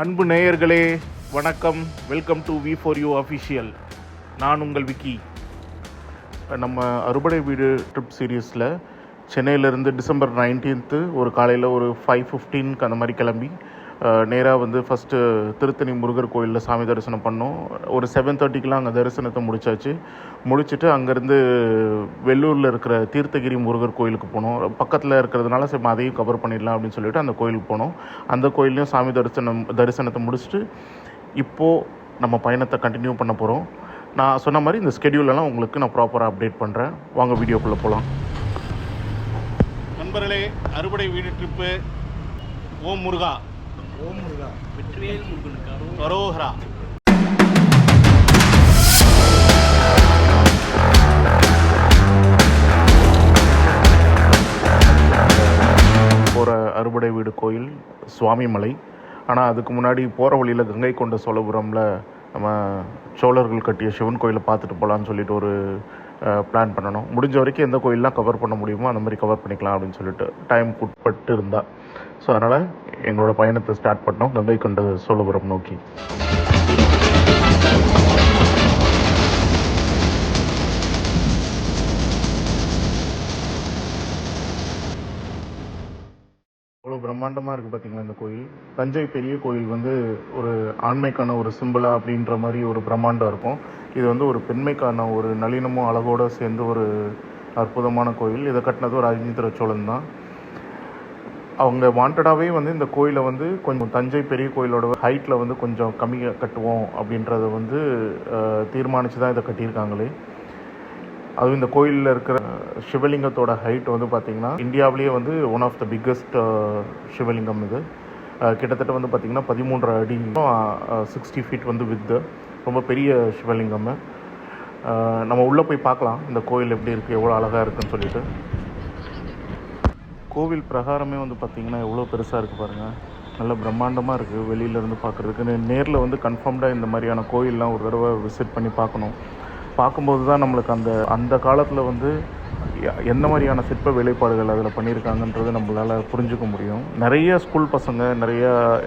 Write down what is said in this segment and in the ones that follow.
அன்பு நேயர்களே வணக்கம். Welcome to V4U official. நான் உங்கள் விக்கி. நம்ம அறுபடை வீடு ட்ரிப் சீரீஸில் சென்னையிலேருந்து டிசம்பர் 19 ஒரு காலையில் ஒரு 5:15 அந்த மாதிரி கிளம்பி நேராக வந்து ஃபஸ்ட்டு திருத்தணி முருகர் கோயிலில் சாமி தரிசனம் பண்ணோம். ஒரு 7:30 அங்கே தரிசனத்தை முடிச்சுட்டு அங்கேருந்து வெள்ளூரில் இருக்கிற தீர்த்தகிரி முருகர் கோயிலுக்கு போனோம். பக்கத்தில் இருக்கிறதுனால சரி அதையும் கவர் பண்ணிடலாம் அப்படின்னு சொல்லிட்டு அந்த கோயிலுக்கு போனோம். அந்த கோயிலையும் சாமி தரிசனத்தை முடிச்சுட்டு இப்போது நம்ம பயணத்தை கண்டினியூ பண்ண போகிறோம். நான் சொன்ன மாதிரி இந்த ஸ்கெடியூலெல்லாம் உங்களுக்கு நான் ப்ராப்பராக அப்டேட் பண்ணுறேன். வாங்க வீடியோக்குள்ளே போகலாம். நண்பர்களே, அறுபடை வீடு ட்ரிப்பு. ஓம் முருகா, ஓம் முருகா, வெற்றிவேல் முருகனுக்கு அரோகரா. போகிற அறுபடை வீடு கோயில் சுவாமிமலை. ஆனால் அதுக்கு முன்னாடி போகிற வழியில் கங்கை கொண்ட சோழபுரமில் நம்ம சோழர்கள் கட்டிய சிவன் கோயிலை பார்த்துட்டு போகலான்னு சொல்லிட்டு ஒரு பிளான் பண்ணணும். முடிஞ்ச வரைக்கும் எந்த கோயிலெலாம் கவர் பண்ண முடியுமோ அந்த மாதிரி கவர் பண்ணிக்கலாம் அப்படின்னு சொல்லிட்டு டைம் உட்பட்டு இருந்தால். ஸோ அதனால் எங்களோட பயணத்தை ஸ்டார்ட் பண்ணோம் கங்கை கொண்ட சோழபுரம் நோக்கி. அவ்வளோ பிரம்மாண்டமாக இருக்குது பார்த்தீங்களா இந்த கோயில். தஞ்சை பெரிய கோயில் வந்து ஒரு ஆண்மைக்கான ஒரு சிம்பிளாக அப்படின்ற மாதிரி ஒரு பிரம்மாண்டம் இருக்கும். இது வந்து ஒரு பெண்மைக்கான ஒரு நளினமும் அழகோடு சேர்ந்து ஒரு அற்புதமான கோயில். இதை கட்டினது ஒரு அஜிந்திர சோழன் தான். அவங்க வாண்டடாகவே வந்து இந்த கோயிலை வந்து கொஞ்சம் தஞ்சை பெரிய கோயிலோட ஹைட்டில் வந்து கொஞ்சம் கம்மியாக கட்டுவோம் அப்படின்றத வந்து தீர்மானித்து தான் இதை கட்டியிருக்காங்களே. அதுவும் இந்த கோயிலில் இருக்கிற சிவலிங்கத்தோட ஹைட் வந்து பார்த்திங்கன்னா இந்தியாவிலேயே வந்து ஒன் ஆஃப் த பிக்கஸ்ட் சிவலிங்கம் இது. கிட்டத்தட்ட வந்து பார்த்திங்கன்னா 13 அடி 60 ஃபீட் வந்து வித்து. ரொம்ப பெரிய சிவலிங்கம். நம்ம உள்ளே போய் பார்க்கலாம் இந்த கோயில் எப்படி இருக்குது, எவ்வளோ அழகாக இருக்குதுன்னு சொல்லிட்டு. கோவில் பிரகாரமே வந்து பார்த்திங்கன்னா எவ்வளோ பெருசாக இருக்குது பாருங்கள். நல்ல பிரம்மாண்டமாக இருக்குது வெளியிலேருந்து பார்க்குறதுக்கு. நேரில் வந்து கன்ஃபார்ம்டாக இந்த மாதிரியான கோயிலெலாம் ஒரு தடவை விசிட் பண்ணி பார்க்கணும். பார்க்கும்போது தான் நம்மளுக்கு அந்த காலத்தில் வந்து எந்த மாதிரியான சிற்ப வேலைப்பாடுகள் அதில் பண்ணியிருக்காங்கன்றது நம்மளால் புரிஞ்சுக்க முடியும். நிறைய ஸ்கூல் பசங்க நிறைய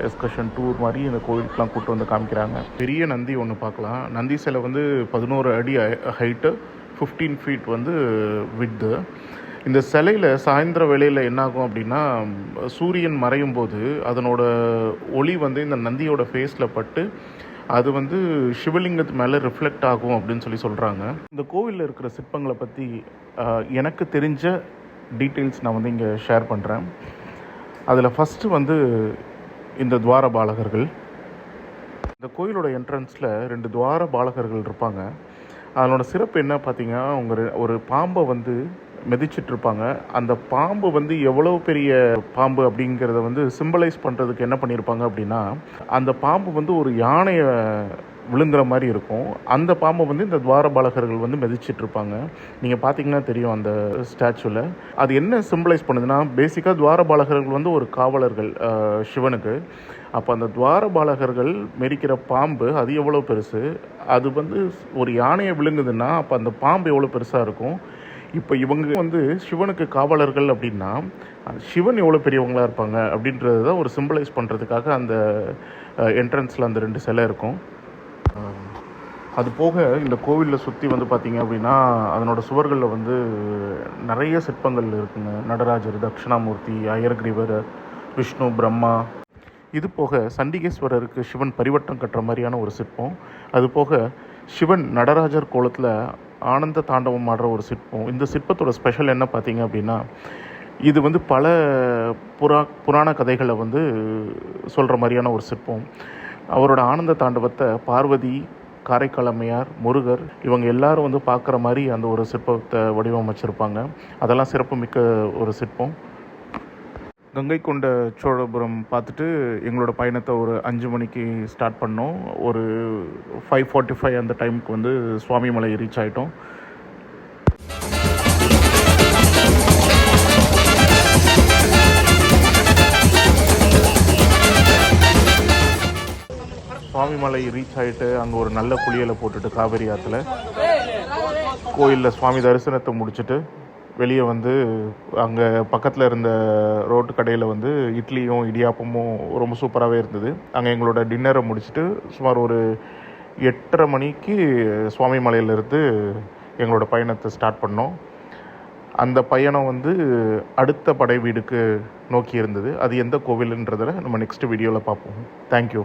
எக்ஸ்கர்ஷன் டூர் மாதிரி இந்த கோயிலுக்கெலாம் கூப்பிட்டு வந்து காமிக்கிறாங்க. பெரிய நந்தி ஒன்று பார்க்கலாம். நந்தி சிலை வந்து 11 அடி ஹைட்டு, 15 ஃபீட் வந்து வித்து. இந்த சிலையில் சாயந்தர வேளையில் என்னாகும் அப்படின்னா சூரியன் மறையும் போது அதனோட ஒளி வந்து இந்த நந்தியோட ஃபேஸில் பட்டு அது வந்து சிவலிங்கத்து மேலே ரிஃப்ளெக்ட் ஆகும் அப்படின்னு சொல்கிறாங்க. இந்த கோவிலில் இருக்கிற சிற்பங்களை பற்றி எனக்கு தெரிஞ்ச டீட்டெயில்ஸ் நான் வந்து இங்கே ஷேர் பண்ணுறேன். அதில் ஃபஸ்ட்டு வந்து இந்த துவார பாலகர்கள். இந்த கோயிலோட என்ட்ரன்ஸில் 2 துவார பாலகர்கள் இருப்பாங்க. அதனோட சிறப்பு என்ன பார்த்தீங்கன்னா, அவங்க ஒரு பாம்பை வந்து மிதிச்சிட்ருப்பாங்க. அந்த பாம்பு வந்து எவ்வளோ பெரிய பாம்பு அப்படிங்கிறத வந்து சிம்பலைஸ் பண்ணுறதுக்கு என்ன பண்ணியிருப்பாங்க அப்படின்னா, அந்த பாம்பு வந்து ஒரு யானையை விழுங்குற மாதிரி இருக்கும். அந்த பாம்பை வந்து இந்த துவாரபாலகர்கள் வந்து மிதிச்சிட்ருப்பாங்க. நீங்கள் பார்த்தீங்கன்னா தெரியும் அந்த ஸ்டாச்சுவில். அது என்ன சிம்பலைஸ் பண்ணுதுன்னா, பேசிக்காக துவாரபாலகர்கள் வந்து ஒரு காவலர்கள் சிவனுக்கு. அப்போ அந்த துவாரபாலகர்கள் மெரிக்கிற பாம்பு அது எவ்வளோ பெருசு, அது வந்து ஒரு யானையை விழுங்குதுன்னா அப்போ அந்த பாம்பு எவ்வளோ பெருசாக இருக்கும். இப்போ இவங்க வந்து சிவனுக்கு காவலர்கள் அப்படின்னா சிவன் எவ்வளோ பெரியவங்களாக இருப்பாங்க அப்படின்றது தான் ஒரு சிம்பிளைஸ் பண்ணுறதுக்காக அந்த என்ட்ரன்ஸில் அந்த 2 சிலை இருக்கும். அது போக இந்த கோவிலில் சுற்றி வந்து பார்த்திங்க அப்படின்னா அதனோட சுவர்களில் வந்து நிறைய சிற்பங்கள் இருக்குங்க. நடராஜர், தட்சிணாமூர்த்தி, அயர்கிரீவர், விஷ்ணு, பிரம்மா. இது போக சண்டிகேஸ்வரருக்கு சிவன் பரிவட்டம் கட்டுற மாதிரியான ஒரு சிற்பம். அது போக சிவன் நடராஜர் கோலத்தில் ஆனந்த தாண்டவம் ஆடுற ஒரு சிற்பம். இந்த சிற்பத்தோட ஸ்பெஷல் என்ன பார்த்தீங்க அப்படின்னா, இது வந்து பல புராண கதைகளை வந்து சொல்கிற மாதிரியான ஒரு சிற்பம். அவரோட ஆனந்த தாண்டவத்தை பார்வதி, காரைக்கால் அம்மையார், முருகர் இவங்க எல்லாரும் வந்து பார்க்குற மாதிரி அந்த ஒரு சிற்பத்தை வடிவமைச்சிருப்பாங்க. அதெல்லாம் சிறப்பு மிக்க ஒரு சிற்பம். கங்கை கொண்ட சோழபுரம் பார்த்துட்டு எங்களோட பயணத்தை ஒரு 5 மணிக்கு ஸ்டார்ட் பண்ணோம். ஒரு 5:45 அந்த டைமுக்கு வந்து சுவாமிமலை ரீச் ஆகிட்டோம். சுவாமிமலை ரீச் ஆகிட்டு அங்கே ஒரு நல்ல குளியலை போட்டுட்டு காவேரி ஆற்றுல கோயிலில் சுவாமி தரிசனத்தை முடிச்சுட்டு வெளியே வந்து அங்கே பக்கத்தில் இருந்த ரோட்டு கடையில் வந்து இட்லியும் இடியாப்பமும் ரொம்ப சூப்பராகவே இருந்தது. அங்கே எங்களோட டின்னரை முடிச்சுட்டு சுமார் ஒரு 8:30 மணிக்கு சுவாமி மலையிலேருந்து எங்களோட பயணத்தை ஸ்டார்ட் பண்ணோம். அந்த பயணம் வந்து அடுத்த படை வீடுக்கு நோக்கி இருந்தது. அது எந்த கோவிலுன்றதில் நம்ம நெக்ஸ்ட் வீடியோவில் பார்ப்போம். தேங்க்யூ.